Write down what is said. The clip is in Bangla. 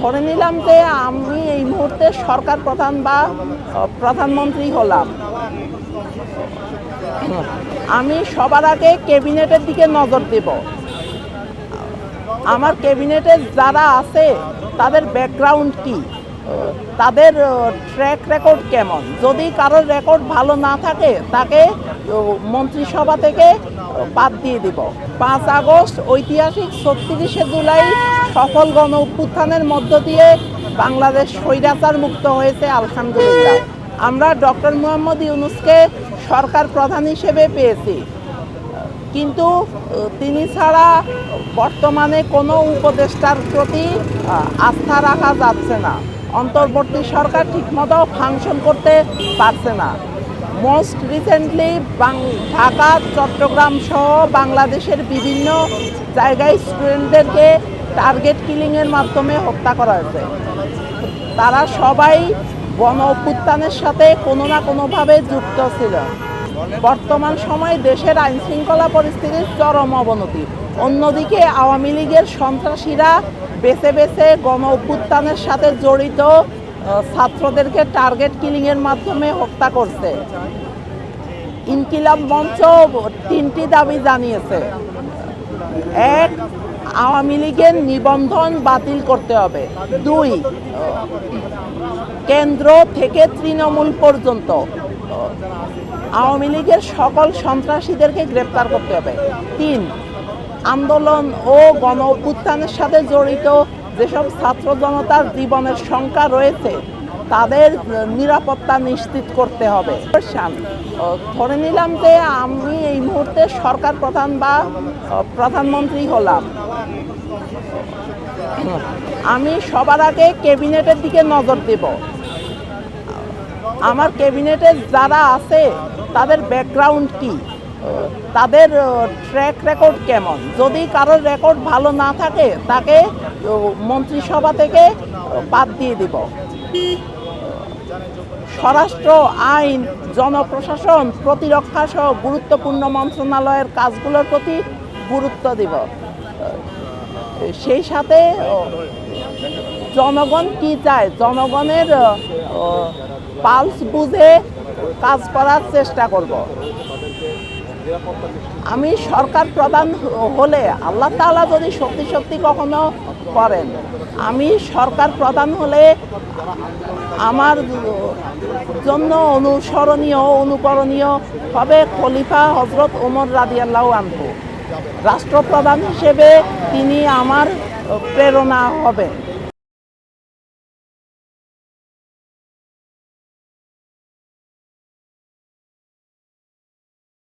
ধরে নিলাম যে আমি এই মুহূর্তে সরকার প্রধান বা প্রধানমন্ত্রী হলাম, আমি সবার আগে ক্যাবিনেটের দিকে নজর দেব। আমার ক্যাবিনেটে যারা আছে তাদের ব্যাকগ্রাউন্ড কি, তাদের ট্র্যাক রেকর্ড কেমন। যদি কারোর রেকর্ড ভালো না থাকে তাকে মন্ত্রিসভা থেকে বাদ দিয়ে দিব। 5 আগস্ট ঐতিহাসিক 36শে জুলাই সফল গণ অভ্যুত্থানের মধ্য দিয়ে বাংলাদেশ স্বৈরাচার মুক্ত হয়েছে, আলহামদুলিল্লাহ। আমরা ডক্টর মোহাম্মদ ইউনূসকে সরকার প্রধান হিসেবে পেয়েছি, কিন্তু তিনি ছাড়া বর্তমানে কোনো উপদেষ্টার প্রতি আস্থা রাখা যাচ্ছে না। অন্তর্বর্তী সরকার ঠিকমতো ফাংশন করতে পারছে না। মোস্ট রিসেন্টলি ঢাকা, চট্টগ্রাম সহ বাংলাদেশের বিভিন্ন জায়গায় স্টুডেন্টদেরকে টার্গেট কিলিংয়ের মাধ্যমে হত্যা করা হয়েছে। তারা সবাই গণ অভ্যুত্থানের সাথে কোনো না কোনোভাবে যুক্ত ছিল। বর্তমান সময়ে দেশের আইনশৃঙ্খলা পরিস্থিতির চরম অবনতি। অন্যদিকে আওয়ামী লীগের সন্ত্রাসীরা বেছে বেছে গণ অভ্যুত্থানের সাথে জড়িত ছাত্রদেরকে টার্গেট কিলিংয়ের মাধ্যমে হত্যা করছে। ইনকিলাব মঞ্চ 3টি দাবি জানিয়েছে। 1, আওয়ামী লীগের নিবন্ধন বাতিল করতে হবে। 2, কেন্দ্র থেকে তৃণমূল পর্যন্ত আওয়ামী লীগের সকল সন্ত্রাসীদেরকে গ্রেপ্তার করতে হবে। 3, আন্দোলন ও গণ অভ্যুত্থানের সাথে জড়িত যেসব ছাত্র জনতার জীবনের শঙ্কা রয়েছে তাদের নিরাপত্তা নিশ্চিত করতে হবে। ধরে নিলাম যে আমি এই মুহূর্তে সরকার প্রধান বা প্রধানমন্ত্রী হলাম, আমি সবার আগে ক্যাবিনেটের দিকে নজর দেব। আমার ক্যাবিনেটে যারা আছে তাদের ব্যাকগ্রাউন্ড কি, তাদের ট্র্যাক রেকর্ড কেমন। যদি কারোর রেকর্ড ভালো না থাকে তাকে মন্ত্রিসভা থেকে বাদ দিয়ে দিব। স্বরাষ্ট্র, আইন, জনপ্রশাসন, প্রতিরক্ষা সহ গুরুত্বপূর্ণ মন্ত্রণালয়ের কাজগুলোর প্রতি গুরুত্ব দিব। সেই সাথে জনগণ কি চায়, জনগণের পালস বুঝে কাজ করার চেষ্টা করব। আমি সরকার প্রধান হলে, আল্লাহ তাআলা যদি সত্যি সত্যি কখনো করেন, আমি সরকার প্রধান হলে আমার জন্য অনুসরণীয়, অনুকরণীয় হবে খলিফা হযরত ওমর রাদিয়াল্লাহু আনহু। রাষ্ট্রপ্রধান হিসেবে তিনি আমার প্রেরণা হবেন।